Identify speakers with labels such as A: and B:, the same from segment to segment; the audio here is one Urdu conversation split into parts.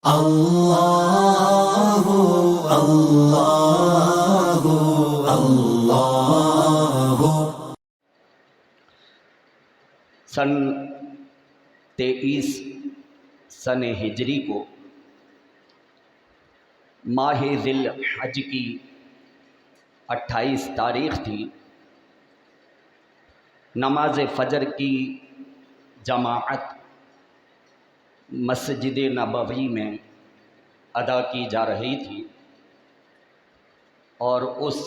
A: اللہ اللہ اللہ۔
B: سن 23 سن ہجری کو ماہ ذی الحج کی 28 تاریخ تھی۔ نماز فجر کی جماعت مسجد نبوی میں ادا کی جا رہی تھی، اور اس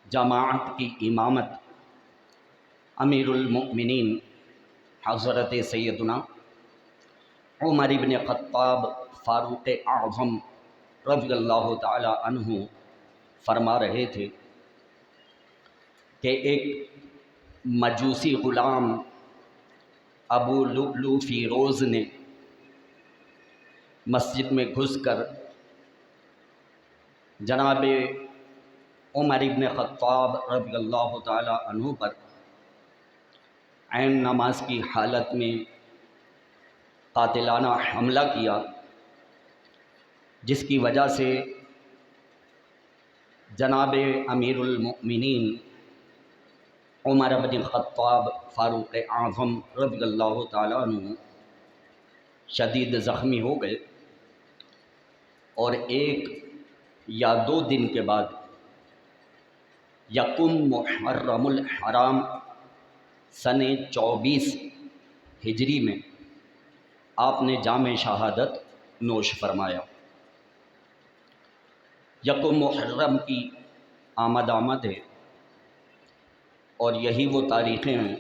B: جماعت کی امامت امیر المؤمنین حضرت سیدنا عمر بن خطاب فاروق اعظم رضی اللہ تعالی عنہ فرما رہے تھے کہ ایک مجوسی غلام ابو لؤلؤ فیروز نے مسجد میں گھس کر جناب عمر بن خطاب رضی اللہ تعالی عنہ پر عین نماز کی حالت میں قاتلانہ حملہ کیا، جس کی وجہ سے جناب امیر المؤمنین عمر بن خطاب فاروق اعظم رضی اللہ تعالیٰ عنہ شدید زخمی ہو گئے، اور 1 یا 2 دن کے بعد یکم محرم الحرام سن 24 ہجری میں آپ نے جام شہادت نوش فرمایا۔ یکم محرم کی آمد ہے، اور یہی وہ تاریخیں ہیں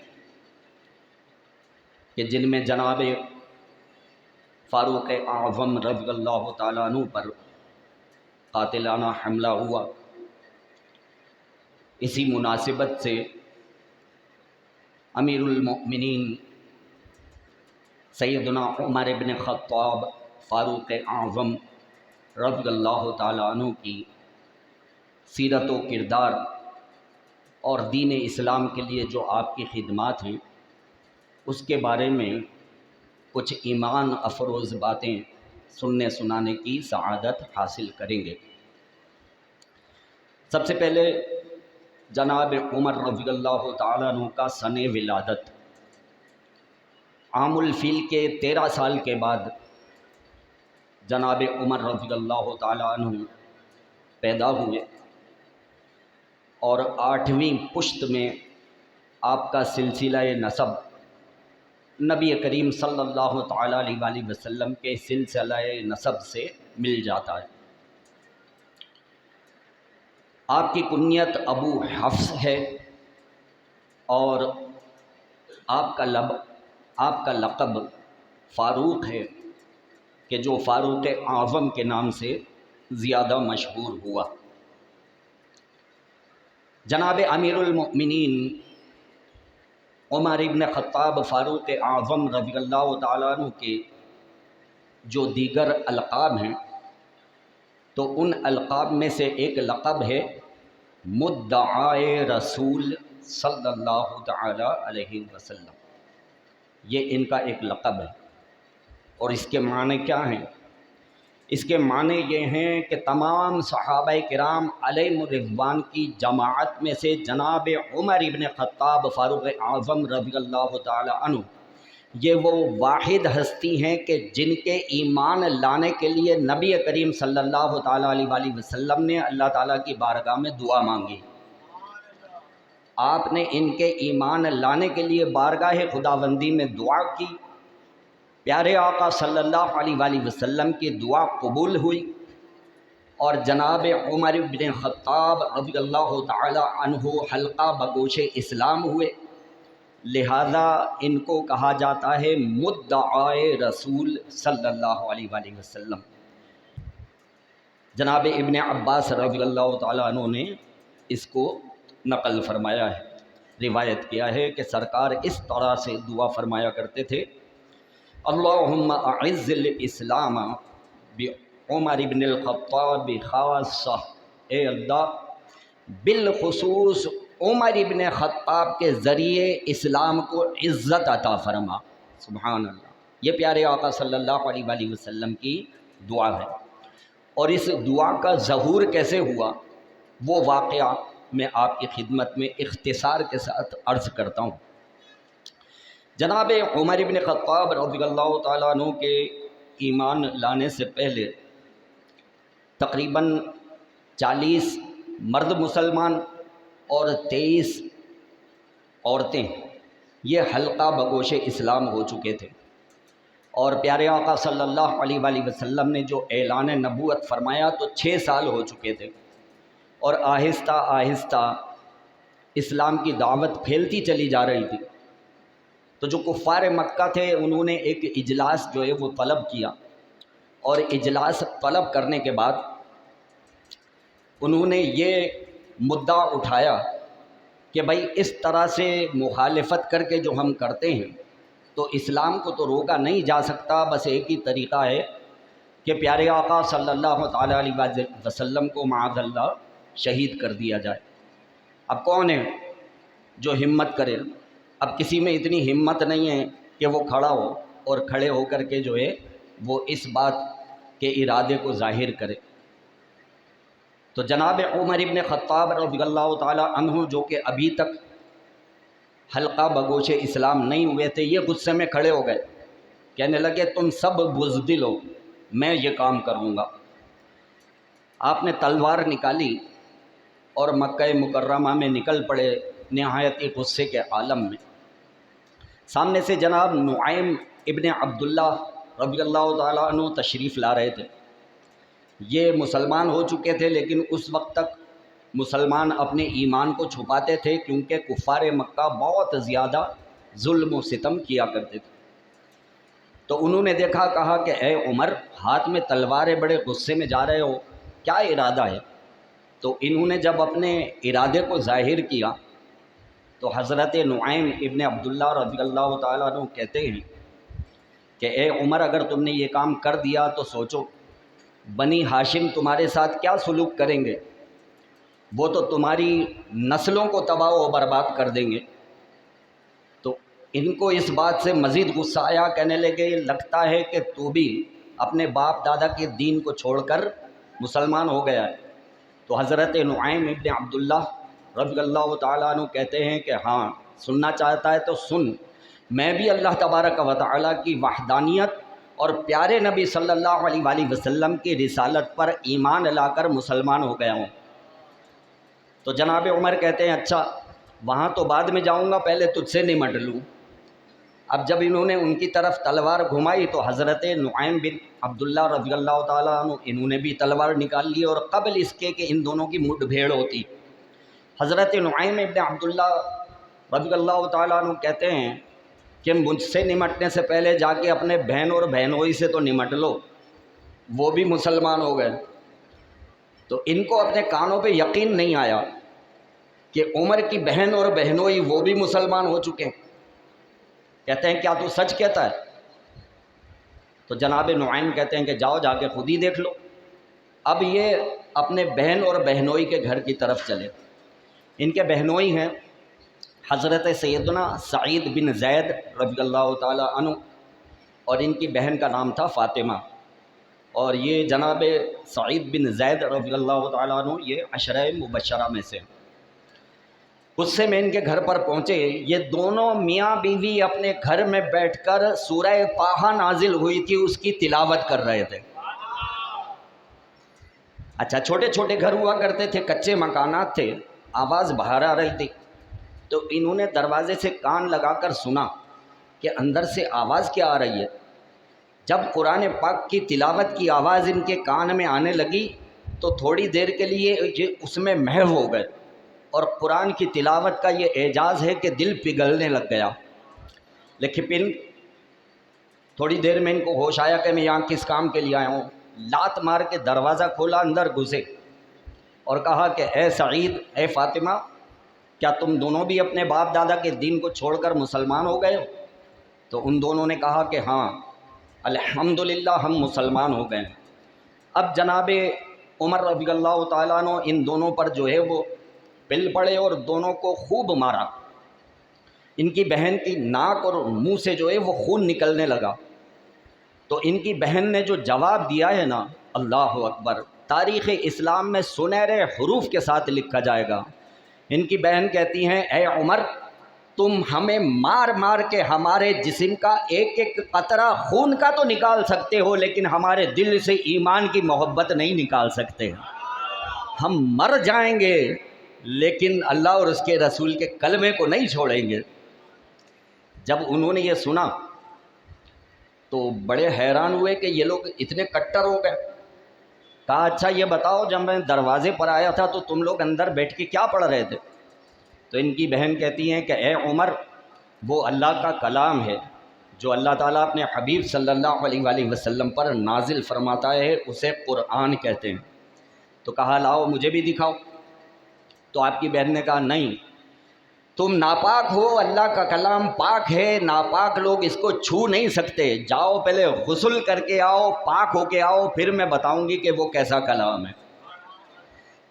B: کہ جن میں جناب فاروق اعظم رضی اللہ تعالیٰ عنہ پر قاتلانہ حملہ ہوا۔ اسی مناسبت سے امیر المؤمنین سیدنا عمر بن خطاب فاروق اعظم رضی اللہ تعالیٰ عنہ کی سیرت و کردار اور دین اسلام کے لیے جو آپ کی خدمات ہیں، اس کے بارے میں کچھ ایمان افروز باتیں سننے سنانے کی سعادت حاصل کریں گے۔ سب سے پہلے جناب عمر رضی اللہ تعالیٰ عنہ کا سن ولادت عام الفیل کے 13 سال کے بعد جناب عمر رضی اللہ تعالیٰ عنہ پیدا ہوئے، اور 8ویں پشت میں آپ کا سلسلہ نسب نبی کریم صلی اللہ تعالیٰ علیہ وسلم کے سلسلہ نسب سے مل جاتا ہے۔ آپ کی کنیت ابو حفص ہے، اور آپ کا لقب فاروق ہے، کہ جو فاروق اعظم کے نام سے زیادہ مشہور ہوا۔ جناب امیر المؤمنین عمر بن خطاب فاروق اعظم رضی اللہ تعالیٰ عنہ کے جو دیگر القاب ہیں، تو ان القاب میں سے ایک لقب ہے مدعائے رسول صلی اللہ تعالی علیہ وسلم۔ یہ ان کا ایک لقب ہے، اور اس کے معنی کیا ہیں؟ اس کے معنی یہ ہیں کہ تمام صحابہ کرام علیہم الرضوان کی جماعت میں سے جناب عمر بن خطاب فاروق اعظم رضی اللہ تعالی عنہ یہ وہ واحد ہستی ہیں کہ جن کے ایمان لانے کے لیے نبی کریم صلی اللہ تعالیٰ علیہ وسلم نے اللہ تعالیٰ کی بارگاہ میں دعا مانگی۔ آپ نے ان کے ایمان لانے کے لیے بارگاہ خداوندی میں دعا کی، پیارے آقا صلی اللہ علیہ وسلم کی دعا قبول ہوئی، اور جناب عمر بن خطاب رضی اللہ تعالی عنہ حلقہ بگوش اسلام ہوئے، لہذا ان کو کہا جاتا ہے مدعائے رسول صلی اللہ علیہ وسلم۔ جناب ابن عباس رضی اللہ تعالی عنہ نے اس کو نقل فرمایا ہے، روایت کیا ہے کہ سرکار اس طرح سے دعا فرمایا کرتے تھے: اللہم اعز الاسلام بعمر بن الخطاب خاصہ، اے اللہ بالخصوص عمر بن خطاب کے ذریعے اسلام کو عزت عطا فرما۔ سبحان اللہ۔ یہ پیارے آقا صلی اللہ علیہ وآلہ وسلم کی دعا ہے۔ اور اس دعا کا ظہور کیسے ہوا وہ واقعہ میں آپ کی خدمت میں اختصار کے ساتھ عرض کرتا ہوں۔ جناب عمر ابن خطاب رضی اللہ تعالیٰ عنہ کے ایمان لانے سے پہلے تقریباً 40 مرد مسلمان اور 23 عورتیں یہ حلقہ بگوش اسلام ہو چکے تھے، اور پیارے آقا صلی اللہ علیہ وآلہ وسلم نے جو اعلان نبوت فرمایا تو 6 سال ہو چکے تھے، اور آہستہ آہستہ اسلام کی دعوت پھیلتی چلی جا رہی تھی۔ تو جو کفار مکہ تھے انہوں نے ایک اجلاس جو ہے وہ طلب کیا، اور اجلاس طلب کرنے کے بعد انہوں نے یہ مدعا اٹھایا کہ بھائی اس طرح سے مخالفت کر کے جو ہم کرتے ہیں تو اسلام کو تو روکا نہیں جا سکتا، بس ایک ہی طریقہ ہے کہ پیارے آقا صلی اللہ تعالیٰ علیہ وسلم کو معاذ اللہ شہید کر دیا جائے۔ اب کون ہے جو ہمت کرے؟ اب کسی میں اتنی ہمت نہیں ہے کہ وہ کھڑا ہو اور کھڑے ہو کر کے جو ہے وہ اس بات کے ارادے کو ظاہر کرے۔ تو جناب عمر ابن خطاب رضی اللہ تعالیٰ عنہ جو کہ ابھی تک حلقہ بگوش اسلام نہیں ہوئے تھے، یہ غصے میں کھڑے ہو گئے، کہنے لگے تم سب بزدل ہو، میں یہ کام کروں گا۔ آپ نے تلوار نکالی اور مکہ مکرمہ میں نکل پڑے نہایت غصے کے عالم میں۔ سامنے سے جناب نعیم ابن عبداللہ رضی اللہ تعالیٰ عنہ تشریف لا رہے تھے۔ یہ مسلمان ہو چکے تھے، لیکن اس وقت تک مسلمان اپنے ایمان کو چھپاتے تھے، کیونکہ کفار مکہ بہت زیادہ ظلم و ستم کیا کرتے تھے۔ تو انہوں نے دیکھا، کہا کہ اے عمر، ہاتھ میں تلواریں، بڑے غصے میں جا رہے ہو، کیا ارادہ ہے؟ تو انہوں نے جب اپنے ارادے کو ظاہر کیا تو حضرت نعیم ابن عبداللہ رضی اللہ تعالیٰ عنہ کہتے ہیں کہ اے عمر، اگر تم نے یہ کام کر دیا تو سوچو بنی ہاشم تمہارے ساتھ کیا سلوک کریں گے، وہ تو تمہاری نسلوں کو تباہ و برباد کر دیں گے۔ تو ان کو اس بات سے مزید غصہ آیا، کہنے لگے لگتا ہے کہ تو بھی اپنے باپ دادا کے دین کو چھوڑ کر مسلمان ہو گیا ہے۔ تو حضرت نعیم ابن عبداللہ رضی اللہ تعالیٰ عنہ کہتے ہیں کہ ہاں، سننا چاہتا ہے تو سن، میں بھی اللہ تبارک و تعالیٰ کی وحدانیت اور پیارے نبی صلی اللہ علیہ وآلہ وسلم کی رسالت پر ایمان لا کر مسلمان ہو گیا ہوں۔ تو جناب عمر کہتے ہیں اچھا، وہاں تو بعد میں جاؤں گا، پہلے تجھ سے نمٹ لوں۔ اب جب انہوں نے ان کی طرف تلوار گھمائی تو حضرت نعیم بن عبداللہ رضی اللہ تعالیٰ عنہ انہوں نے بھی تلوار نکال لی، اور قبل اس کے کہ ان دونوں کی مڈ بھیڑ ہوتی، حضرت نعیم ابن عبداللہ رضی اللہ تعالیٰ عنہ کہتے ہیں کہ مجھ سے نمٹنے سے پہلے جا کے اپنے بہن اور بہنوئی سے تو نمٹ لو، وہ بھی مسلمان ہو گئے۔ تو ان کو اپنے کانوں پہ یقین نہیں آیا کہ عمر کی بہن اور بہنوئی وہ بھی مسلمان ہو چکے ہیں۔ کہتے ہیں کیا تو سچ کہتا ہے؟ تو جناب نعیم کہتے ہیں کہ جاؤ، جا کے خود ہی دیکھ لو۔ اب یہ اپنے بہن اور بہنوئی کے گھر کی طرف چلے۔ ان کے بہنوئی ہیں حضرت سیدنا سعید بن زید رضی اللہ تعالیٰ عنہ، اور ان کی بہن کا نام تھا فاطمہ، اور یہ جناب سعید بن زید رضی اللہ تعالیٰ عنہ یہ عشرہ مبشرہ میں سے۔ غصے میں ان کے گھر پر پہنچے، یہ دونوں میاں بیوی اپنے گھر میں بیٹھ کر سورہ طٰہٰ نازل ہوئی تھی اس کی تلاوت کر رہے تھے۔ اچھا، چھوٹے چھوٹے گھر ہوا کرتے تھے، کچے مکانات تھے، آواز باہر آ رہی تھی، تو انہوں نے دروازے سے کان لگا کر سنا کہ اندر سے آواز کیا آ رہی ہے۔ جب قرآن پاک کی تلاوت کی آواز ان کے کان میں آنے لگی تو تھوڑی دیر کے لیے یہ اس میں محو ہو گئے، اور قرآن کی تلاوت کا یہ اعجاز ہے کہ دل پگھلنے لگ گیا۔ لیکن پھر تھوڑی دیر میں ان کو ہوش آیا کہ میں یہاں کس کام کے لیے آیا ہوں، لات مار کے دروازہ کھولا، اندر گھسے اور کہا کہ اے سعید، اے فاطمہ، کیا تم دونوں بھی اپنے باپ دادا کے دین کو چھوڑ کر مسلمان ہو گئے ہو؟ تو ان دونوں نے کہا کہ ہاں الحمدللہ ہم مسلمان ہو گئے ہیں۔ اب جناب عمر رضی اللہ تعالیٰ عنہ ان دونوں پر جو ہے وہ پل پڑے اور دونوں کو خوب مارا۔ ان کی بہن کی ناک اور منہ سے جو ہے وہ خون نکلنے لگا، تو ان کی بہن نے جو جواب دیا ہے نا، اللہ اکبر، تاریخ اسلام میں سنہرے حروف کے ساتھ لکھا جائے گا۔ ان کی بہن کہتی ہیں اے عمر، تم ہمیں مار مار کے ہمارے جسم کا ایک ایک قطرہ خون کا تو نکال سکتے ہو، لیکن ہمارے دل سے ایمان کی محبت نہیں نکال سکتے۔ ہم مر جائیں گے لیکن اللہ اور اس کے رسول کے کلمے کو نہیں چھوڑیں گے۔ جب انہوں نے یہ سنا تو بڑے حیران ہوئے کہ یہ لوگ اتنے کٹر ہو گئے۔ کہا اچھا یہ بتاؤ، جب میں دروازے پر آیا تھا تو تم لوگ اندر بیٹھ کے کیا پڑھ رہے تھے؟ تو ان کی بہن کہتی ہیں کہ اے عمر، وہ اللہ کا کلام ہے جو اللہ تعالیٰ اپنے حبیب صلی اللہ علیہ وآلہ وسلم پر نازل فرماتا ہے، اسے قرآن کہتے ہیں۔ تو کہا لاؤ مجھے بھی دکھاؤ۔ تو آپ کی بہن نے کہا نہیں، تم ناپاک ہو، اللہ کا کلام پاک ہے، ناپاک لوگ اس کو چھو نہیں سکتے، جاؤ پہلے غسل کر کے آؤ، پاک ہو کے آؤ، پھر میں بتاؤں گی کہ وہ کیسا کلام ہے۔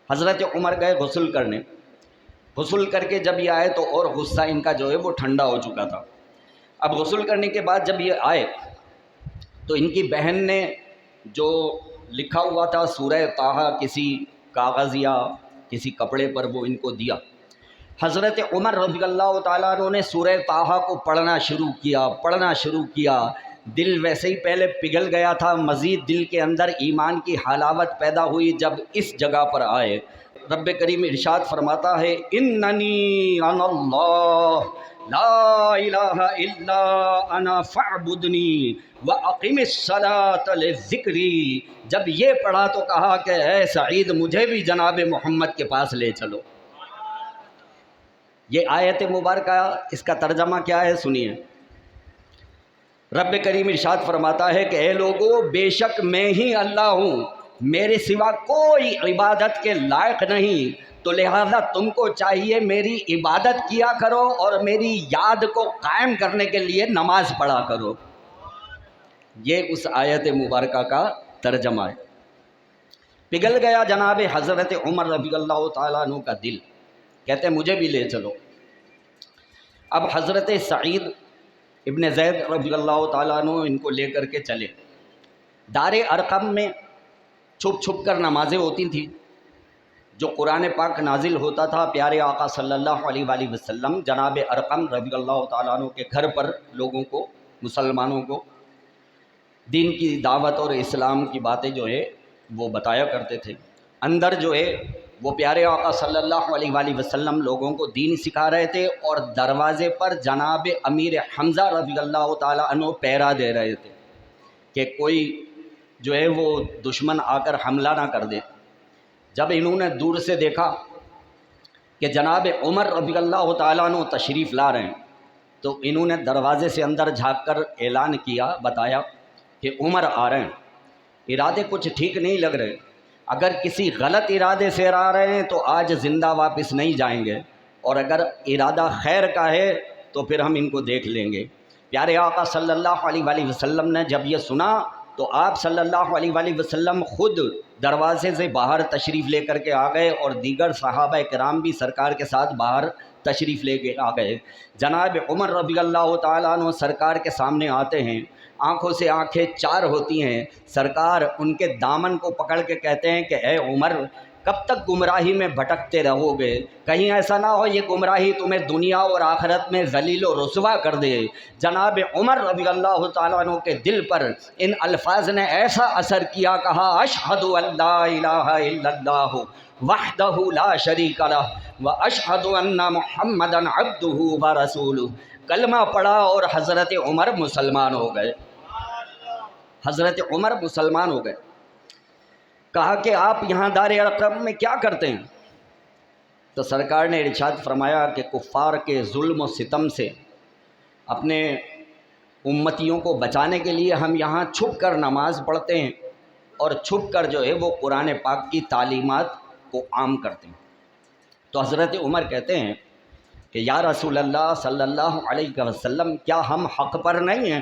B: حضرت عمر گئے غسل کرنے، غسل کر کے جب یہ آئے تو اور غصہ ان کا جو ہے وہ ٹھنڈا ہو چکا تھا۔ اب غسل کرنے کے بعد جب یہ آئے تو ان کی بہن نے جو لکھا ہوا تھا سورہ طٰہٰ کسی کاغذ یا کسی کپڑے پر وہ ان کو دیا۔ حضرت عمر رضی اللہ تعالیٰ عنہ نے سورہ طٰہٰ کو پڑھنا شروع کیا۔ دل ویسے ہی پہلے پگھل گیا تھا، مزید دل کے اندر ایمان کی حلاوت پیدا ہوئی جب اس جگہ پر آئے۔ رب کریم ارشاد فرماتا ہے اننی انا اللہ لا الہ الا انا فاعبدنی واقم الصلاۃ لذکری۔ جب یہ پڑھا تو کہا کہ اے سعید، مجھے بھی جناب محمد کے پاس لے چلو۔ یہ آیت مبارکہ اس کا ترجمہ کیا ہے سنیے۔ رب کریم ارشاد فرماتا ہے کہ اے لوگو، بے شک میں ہی اللہ ہوں، میرے سوا کوئی عبادت کے لائق نہیں، تو لہذا تم کو چاہیے میری عبادت کیا کرو اور میری یاد کو قائم کرنے کے لیے نماز پڑھا کرو۔ یہ اس آیت مبارکہ کا ترجمہ ہے۔ پگھل گیا جناب حضرت عمر رضی اللہ تعالیٰ عنہ کا دل، کہتے ہیں مجھے بھی لے چلو۔ اب حضرت سعید ابن زید رضی اللہ تعالیٰ عنہ ان کو لے کر کے چلے۔ دار ارقم میں چھپ چھپ کر نمازیں ہوتی تھیں، جو قرآن پاک نازل ہوتا تھا پیارے آقا صلی اللہ علیہ وآلہ وسلم جناب ارقم رضی اللہ تعالیٰ عنہ کے گھر پر لوگوں کو، مسلمانوں کو دین کی دعوت اور اسلام کی باتیں جو ہے وہ بتایا کرتے تھے۔ اندر جو ہے وہ پیارے آقا صلی اللہ علیہ وآلہ وسلم لوگوں کو دین سکھا رہے تھے، اور دروازے پر جناب امیر حمزہ رضی اللہ تعالیٰ عنہ پہرا دے رہے تھے کہ کوئی جو ہے وہ دشمن آ کر حملہ نہ کر دے۔ جب انہوں نے دور سے دیکھا کہ جناب عمر رضی اللہ تعالیٰ عنہ تشریف لا رہے ہیں، تو انہوں نے دروازے سے اندر جھانک کر اعلان کیا، بتایا کہ عمر آ رہے ہیں، ارادے کچھ ٹھیک نہیں لگ رہے، اگر کسی غلط ارادے سے آ رہے ہیں تو آج زندہ واپس نہیں جائیں گے، اور اگر ارادہ خیر کا ہے تو پھر ہم ان کو دیکھ لیں گے۔ پیارے آقا صلی اللہ علیہ وآلہ وسلم نے جب یہ سنا تو آپ صلی اللہ علیہ وآلہ وسلم خود دروازے سے باہر تشریف لے کر کے آ گئے، اور دیگر صحابہ کرام بھی سرکار کے ساتھ باہر تشریف لے کے آ گئے۔ جناب عمر رضی اللہ تعالیٰ عنہ سرکار کے سامنے آتے ہیں، آنکھوں سے آنکھیں چار ہوتی ہیں، سرکار ان کے دامن کو پکڑ کے کہتے ہیں کہ اے عمر، کب تک گمراہی میں بھٹکتے رہو گے؟ کہیں ایسا نہ ہو یہ گمراہی تمہیں دنیا اور آخرت میں ذلیل و رسوا کر دے۔ جناب عمر رضی اللہ تعالیٰ عنہ کے دل پر ان الفاظ نے ایسا اثر کیا، کہا اشہد ان لا الہ الا اللہ وحدہ لا شریک لہ واشہد ان محمدا عبدہ ورسولہ۔ کلمہ پڑھا اور حضرت عمر مسلمان ہو گئے۔ حضرت عمر مسلمان ہو گئے۔ کہا کہ آپ یہاں دار ارقم میں کیا کرتے ہیں؟ تو سرکار نے ارشاد فرمایا کہ کفار کے ظلم و ستم سے اپنے امتیوں کو بچانے کے لیے ہم یہاں چھپ کر نماز پڑھتے ہیں، اور چھپ کر جو ہے وہ قرآن پاک کی تعلیمات کو عام کرتے ہیں۔ تو حضرت عمر کہتے ہیں کہ یا رسول اللہ صلی اللہ علیہ وسلم، کیا ہم حق پر نہیں ہیں؟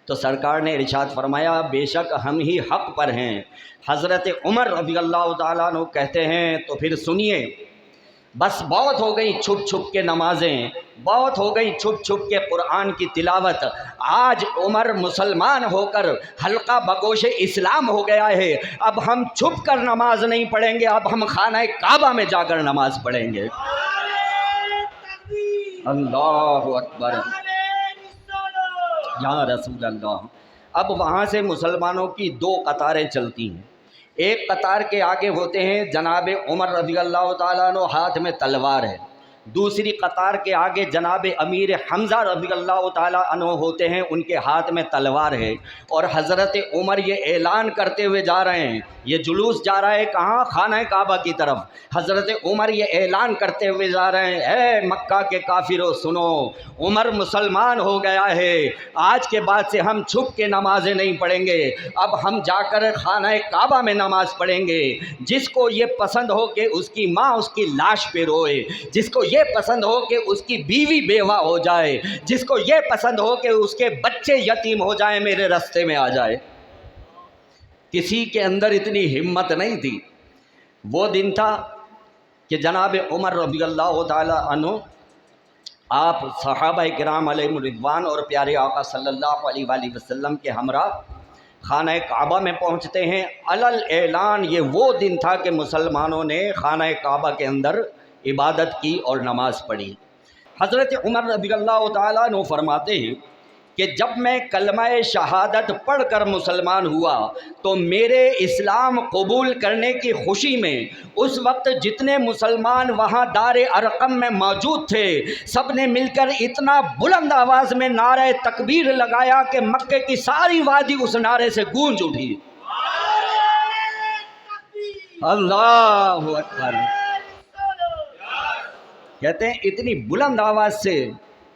B: تو سرکار نے ارشاد فرمایا بے شک ہم ہی حق پر ہیں۔ حضرت عمر رضی اللہ تعالیٰ عنہ کہتے ہیں تو پھر سنیے، بس بہت ہو گئی چھپ چھپ کے نمازیں، بہت ہو گئی چھپ چھپ کے قرآن کی تلاوت۔ آج عمر مسلمان ہو کر حلقہ بگوش اسلام ہو گیا ہے، اب ہم چھپ کر نماز نہیں پڑھیں گے، اب ہم خانہ کعبہ میں جا کر نماز پڑھیں گے۔ اللہ اکبر یا رسول اللہ۔ اب وہاں سے مسلمانوں کی دو قطاریں چلتی ہیں، ایک قطار کے آگے ہوتے ہیں جناب عمر رضی اللہ تعالیٰ عنہ، ہاتھ میں تلوار ہے، دوسری قطار کے آگے جناب امیر حمزہ رضی اللہ تعالیٰ عنہ ہوتے ہیں، ان کے ہاتھ میں تلوار ہے، اور حضرت عمر یہ اعلان کرتے ہوئے جا رہے ہیں، یہ جلوس جا رہا ہے کہاں؟ خانہ کعبہ کی طرف۔ حضرت عمر یہ اعلان کرتے ہوئے جا رہے ہیں، اے مکہ کے کافروں سنو، عمر مسلمان ہو گیا ہے، آج کے بعد سے ہم چھپ کے نمازیں نہیں پڑھیں گے، اب ہم جا کر خانہ کعبہ میں نماز پڑھیں گے۔ جس کو یہ پسند ہو کہ اس کی ماں اس کی لاش پہ روئے، جس کو یہ پسند ہو کہ اس کی بیوی بیوہ ہو جائے، جس کو یہ پسند ہو کہ اس کے بچے یتیم ہو جائیں، میرے راستے میں آ جائے۔ کسی کے اندر اتنی ہمت نہیں تھی۔ وہ دن تھا کہ جناب عمر رضی اللہ تعالی عنہ، آپ صحابہ کرام علیہم رضوان اور پیارے آقا صلی اللہ علیہ وآلہ وسلم کے ہمراہ خانہ کعبہ میں پہنچتے ہیں۔ علل اعلان یہ وہ دن تھا کہ مسلمانوں نے خانہ کعبہ کے اندر عبادت کی اور نماز پڑھی۔ حضرت عمر رضی اللہ تعالیٰ عنہ فرماتے ہیں کہ جب میں کلمہ شہادت پڑھ کر مسلمان ہوا تو میرے اسلام قبول کرنے کی خوشی میں اس وقت جتنے مسلمان وہاں دار ارقم میں موجود تھے، سب نے مل کر اتنا بلند آواز میں نعرہ تکبیر لگایا کہ مکے کی ساری وادی اس نعرے سے گونج اٹھی۔ اللہ اکبر۔ کہتے ہیں اتنی بلند آواز سے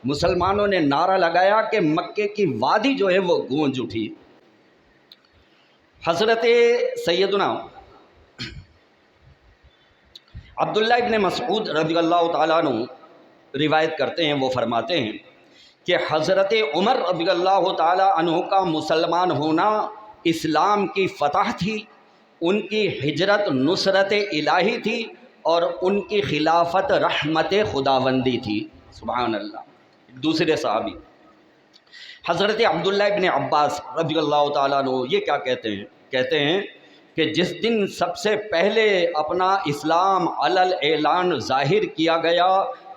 B: مسلمانوں نے نعرہ لگایا کہ مکے کی وادی جو ہے وہ گونج اٹھی۔ حضرت سیدنا عبداللہ ابن مسعود رضی اللہ تعالیٰ عنہ روایت کرتے ہیں، وہ فرماتے ہیں کہ حضرت عمر رضی اللہ تعالیٰ عنہ کا مسلمان ہونا اسلام کی فتح تھی، ان کی ہجرت نصرت الہی تھی، اور ان کی خلافت رحمت خداوندی تھی۔ سبحان اللہ۔ دوسرے صحابی حضرت عبداللہ ابن عباس رضی اللہ تعالیٰ عنہ یہ کیا کہتے ہیں کہ جس دن سب سے پہلے اپنا اسلام علل اعلان ظاہر کیا گیا،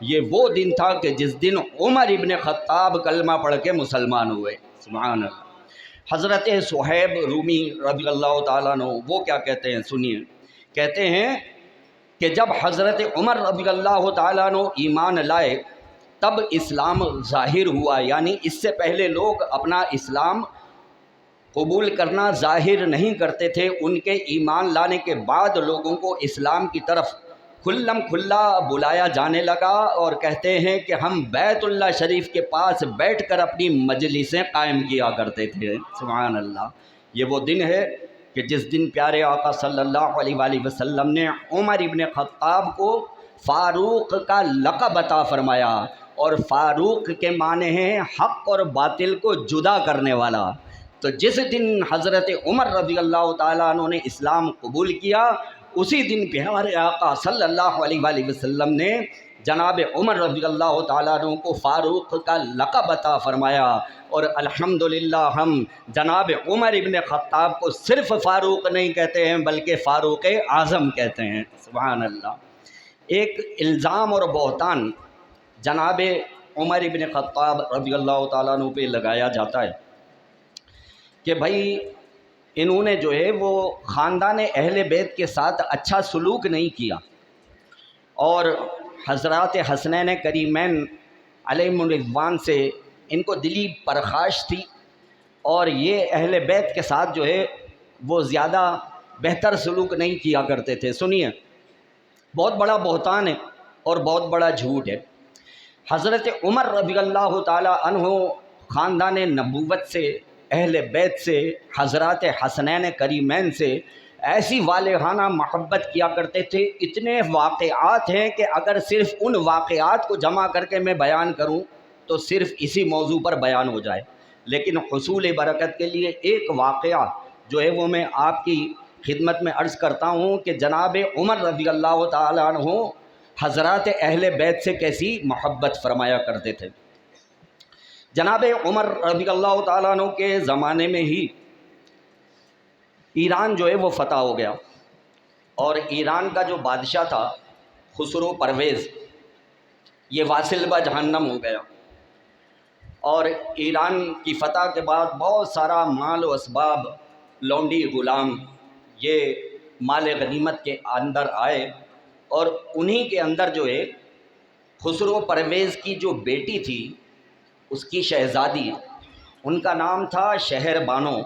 B: یہ وہ دن تھا کہ جس دن عمر ابن خطاب کلمہ پڑھ کے مسلمان ہوئے۔ سبحان اللہ۔ حضرت صہیب رومی رضی اللہ تعالیٰ عنہ وہ کیا کہتے ہیں سنیے، کہتے ہیں کہ جب حضرت عمر رضی اللہ تعالیٰ عنہ ایمان لائے تب اسلام ظاہر ہوا، یعنی اس سے پہلے لوگ اپنا اسلام قبول کرنا ظاہر نہیں کرتے تھے، ان کے ایمان لانے کے بعد لوگوں کو اسلام کی طرف کھلم کھلا بلایا جانے لگا، اور کہتے ہیں کہ ہم بیت اللہ شریف کے پاس بیٹھ کر اپنی مجلسیں قائم کیا کرتے تھے۔ سبحان اللہ۔ یہ وہ دن ہے کہ جس دن پیارے آقا صلی اللہ علیہ وآلہ وسلم نے عمر ابن خطاب کو فاروق کا لقب عطا فرمایا، اور فاروق کے معنی ہیں حق اور باطل کو جدا کرنے والا۔ تو جس دن حضرت عمر رضی اللہ تعالیٰ عنہ نے اسلام قبول کیا، اسی دن پیارے آقا صلی اللہ علیہ وآلہ وسلم نے جناب عمر رضی اللہ تعالیٰ عنہ کو فاروق کا لقب عطا فرمایا، اور الحمدللہ ہم جناب عمر ابن خطاب کو صرف فاروق نہیں کہتے ہیں بلکہ فاروق اعظم کہتے ہیں۔ سبحان اللہ۔ ایک الزام اور بہتان جناب عمر ابن خطاب رضی اللہ تعالیٰ عنہ پہ لگایا جاتا ہے کہ بھائی انہوں نے جو ہے وہ خاندان اہل بیت کے ساتھ اچھا سلوک نہیں کیا، اور حضرات حسنین کریمین علیہم الرضوان سے ان کو دلی پرخاش تھی، اور یہ اہل بیت کے ساتھ جو ہے وہ زیادہ بہتر سلوک نہیں کیا کرتے تھے۔ سنیے، بہت بڑا بہتان ہے اور بہت بڑا جھوٹ ہے۔ حضرت عمر رضی اللہ تعالی عنہ خاندان نبوت سے، اہل بیت سے، حضرات حسنین کریمین سے ایسی والہانہ محبت کیا کرتے تھے۔ اتنے واقعات ہیں کہ اگر صرف ان واقعات کو جمع کر کے میں بیان کروں تو صرف اسی موضوع پر بیان ہو جائے، لیکن حصول برکت کے لیے ایک واقعہ جو ہے وہ میں آپ کی خدمت میں عرض کرتا ہوں کہ جناب عمر رضی اللہ تعالیٰ عنہ حضرات اہل بیت سے کیسی محبت فرمایا کرتے تھے۔ جناب عمر رضی اللہ تعالیٰ عنہ کے زمانے میں ہی ایران جو ہے وہ فتح ہو گیا، اور ایران کا جو بادشاہ تھا خسرو پرویز، یہ واصل بہ جہنم ہو گیا، اور ایران کی فتح کے بعد بہت سارا مال و اسباب، لونڈی غلام، یہ مال غنیمت کے اندر آئے، اور انہی کے اندر جو ہے خسرو پرویز کی جو بیٹی تھی، اس کی شہزادی، ان کا نام تھا شہر بانو،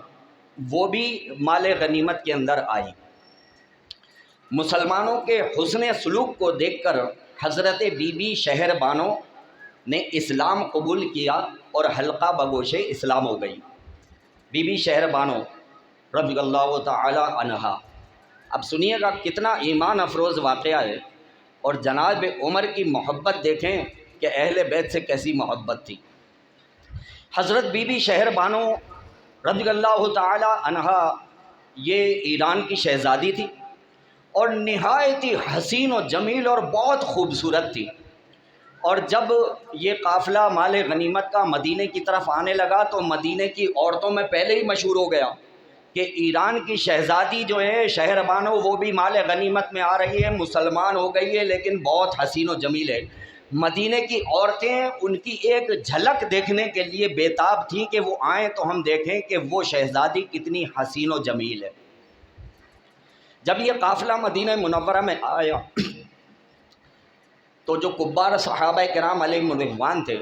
B: وہ بھی مال غنیمت کے اندر آئی۔ مسلمانوں کے حسن سلوک کو دیکھ کر حضرت بی بی شہر بانو نے اسلام قبول کیا اور حلقہ بگوش اسلام ہو گئی۔ بی بی شہر بانو رضی اللہ تعالی عنہا، اب سنیے گا کتنا ایمان افروز واقعہ ہے، اور جناب عمر کی محبت دیکھیں کہ اہل بیت سے کیسی محبت تھی۔ حضرت بی بی شہر بانو رضی اللہ تعالی عنہا یہ ایران کی شہزادی تھی، اور نہایت ہی حسین و جمیل اور بہت خوبصورت تھی۔ اور جب یہ قافلہ مال غنیمت کا مدینے کی طرف آنے لگا تو مدینے کی عورتوں میں پہلے ہی مشہور ہو گیا کہ ایران کی شہزادی جو ہے شہر بانو، وہ بھی مال غنیمت میں آ رہی ہے، مسلمان ہو گئی ہے، لیکن بہت حسین و جمیل ہے۔ مدینے کی عورتیں ان کی ایک جھلک دیکھنے کے لیے بےتاب تھیں کہ وہ آئیں تو ہم دیکھیں کہ وہ شہزادی کتنی حسین و جمیل ہے۔ جب یہ قافلہ مدینہ منورہ میں آیا تو جو کبار صحابہ کرام علیہم الرضوان تھے،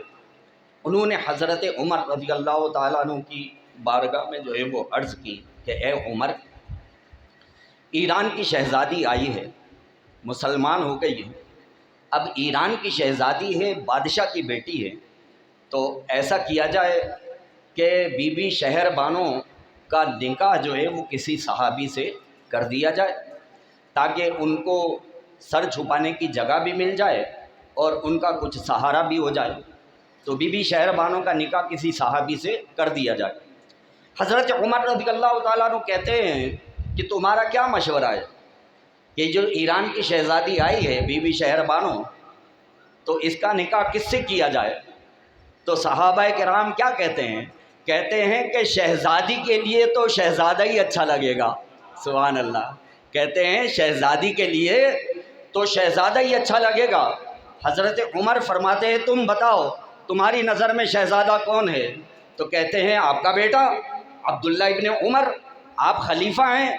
B: انہوں نے حضرت عمر رضی اللہ تعالیٰ عنہ کی بارگاہ میں جو ہے وہ عرض کی کہ اے عمر، ایران کی شہزادی آئی ہے، مسلمان ہو گئی ہے، اب ایران کی شہزادی ہے، بادشاہ کی بیٹی ہے، تو ایسا کیا جائے کہ بی بی شہر بانو کا نکاح جو ہے وہ کسی صحابی سے کر دیا جائے، تاکہ ان کو سر چھپانے کی جگہ بھی مل جائے اور ان کا کچھ سہارا بھی ہو جائے۔ تو بی بی شہر بانو کا نکاح کسی صحابی سے کر دیا جائے۔ حضرت عمر رضی اللہ تعالیٰ عنہ کہتے ہیں کہ تمہارا کیا مشورہ ہے کہ جو ایران کی شہزادی آئی ہے بی بی شہر بانو، تو اس کا نکاح کس سے کیا جائے؟ تو صحابہ کرام کیا کہتے ہیں؟ کہتے ہیں کہ شہزادی کے لیے تو شہزادہ ہی اچھا لگے گا۔ سبحان اللہ، کہتے ہیں شہزادی کے لیے تو شہزادہ ہی اچھا لگے گا۔ حضرت عمر فرماتے ہیں تم بتاؤ تمہاری نظر میں شہزادہ کون ہے؟ تو کہتے ہیں آپ کا بیٹا عبداللہ ابن عمر، آپ خلیفہ ہیں،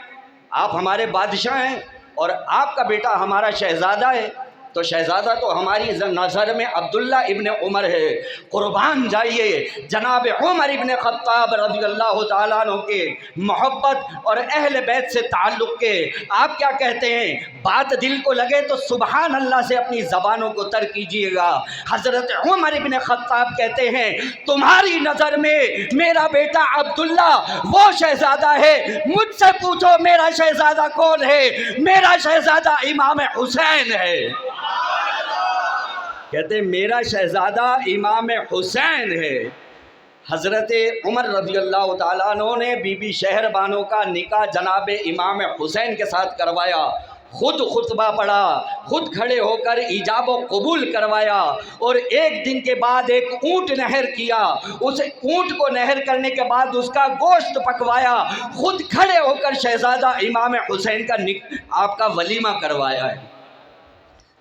B: آپ ہمارے بادشاہ ہیں، اور آپ کا بیٹا ہمارا شہزادہ ہے، تو شہزادہ تو ہماری نظر میں عبداللہ ابن عمر ہے۔ قربان جائیے جناب عمر ابن خطاب رضی اللہ تعالیٰ عنہ کے محبت اور اہل بیت سے تعلق کے۔ آپ کیا کہتے ہیں؟ بات دل کو لگے تو سبحان اللہ سے اپنی زبانوں کو تر کیجیے گا۔ حضرت عمر ابن خطاب کہتے ہیں تمہاری نظر میں میرا بیٹا عبداللہ وہ شہزادہ ہے، مجھ سے پوچھو میرا شہزادہ کون ہے؟ میرا شہزادہ امام حسین ہے۔ کہتے ہیں میرا شہزادہ امام حسین ہے۔ حضرت عمر رضی اللہ تعالیٰ عنہ نے بی بی شہر بانو کا نکاح جناب امام حسین کے ساتھ کروایا، خود خطبہ پڑھا، خود کھڑے ہو کر ایجاب و قبول کروایا، اور ایک دن کے بعد ایک اونٹ نہر کیا، اس اونٹ کو نہر کرنے کے بعد اس کا گوشت پکوایا، خود کھڑے ہو کر شہزادہ امام حسین کا آپ کا ولیمہ کروایا ہے۔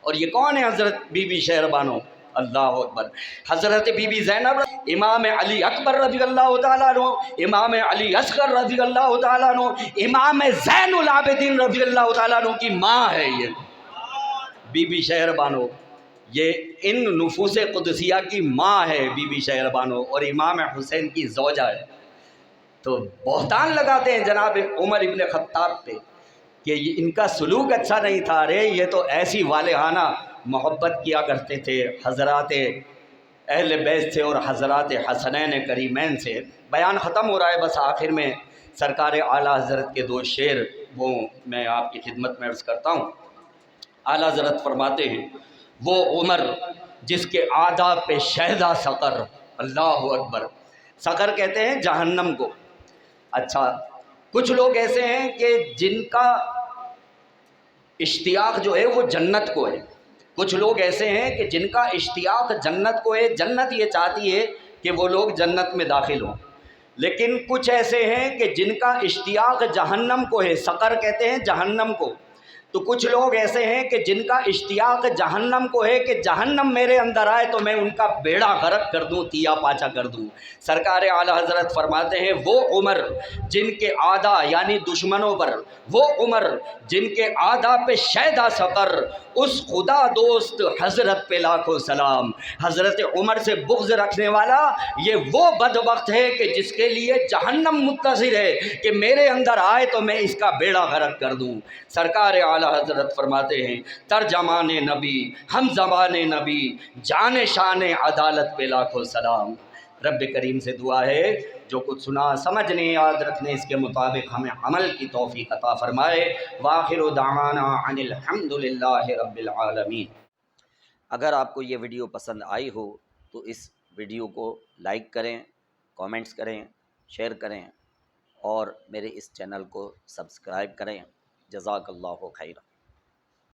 B: اور یہ کون ہے؟ حضرت بی بی شہر بانو۔ اللہ اکبر۔ حضرت بی بی زینب، امام علی اکبر رضی اللہ تعالیٰ عنہ، امام علی اصغر رضی اللہ تعالیٰ عنہ، امام زین العابدین رضی اللہ تعالیٰ عنہ کی ماں ہے یہ بی بی شہر بانو۔ یہ ان نفوس قدسیہ کی ماں ہے بی بی شہر بانو، اور امام حسین کی زوجہ ہے۔ تو بہتان لگاتے ہیں جناب عمر ابن خطاب پہ کہ ان کا سلوک اچھا نہیں تھا، رے یہ تو ایسی والہانہ محبت کیا کرتے تھے حضرات اہل بیت سے اور حضرات حسنین کریمین سے۔ بیان ختم ہو رہا ہے، بس آخر میں سرکار اعلیٰ حضرت کے دو شعر وہ میں آپ کی خدمت میں عرض کرتا ہوں۔ اعلیٰ حضرت فرماتے ہیں وہ عمر جس کے آداب پہ شہدہ سقر۔ اللہ اکبر۔ سقر کہتے ہیں جہنم کو۔ اچھا، کچھ لوگ ایسے ہیں کہ جن کا اشتیاق جو ہے وہ جنت کو ہے، کچھ لوگ ایسے ہیں کہ جن کا اشتیاق جنت کو ہے، جنت یہ چاہتی ہے کہ وہ لوگ جنت میں داخل ہوں، لیکن کچھ ایسے ہیں کہ جن کا اشتیاق جہنم کو ہے، سقر کہتے ہیں جہنم کو۔ تو کچھ لوگ ایسے ہیں کہ جن کا اشتیاق جہنم کو ہے کہ جہنم میرے اندر آئے تو میں ان کا بیڑا غرق کر دوں، تیا پاچا کر دوں۔ سرکار اعلیٰ حضرت فرماتے ہیں وہ عمر جن کے آدھا یعنی دشمنوں پر، وہ عمر جن کے آدھا پہ شیدا سقر، اس خدا دوست حضرت پہ لاکھوں سلام۔ حضرت عمر سے بغض رکھنے والا یہ وہ بدبخت ہے کہ جس کے لیے جہنم منتظر ہے کہ میرے اندر آئے تو میں اس کا بیڑا غرق کر دوں۔ سرکار اعلیٰ حضرت فرماتے ہیں ترجمان نبی، ہم زبان نبی، جان شان عدالت پہ لاکھوں سلام۔ رب کریم سے دعا ہے جو کچھ سنا سمجھنے یاد رکھنے اس کے مطابق ہمیں عمل کی توفیق عطا فرمائے۔ وآخر دعوانا ان الحمد للہ رب العالمین۔ اگر آپ کو یہ ویڈیو پسند آئی ہو تو اس ویڈیو کو لائک کریں، کامنٹس کریں، شیئر کریں اور میرے اس چینل کو سبسکرائب کریں۔ جزاک اللہ خیر۔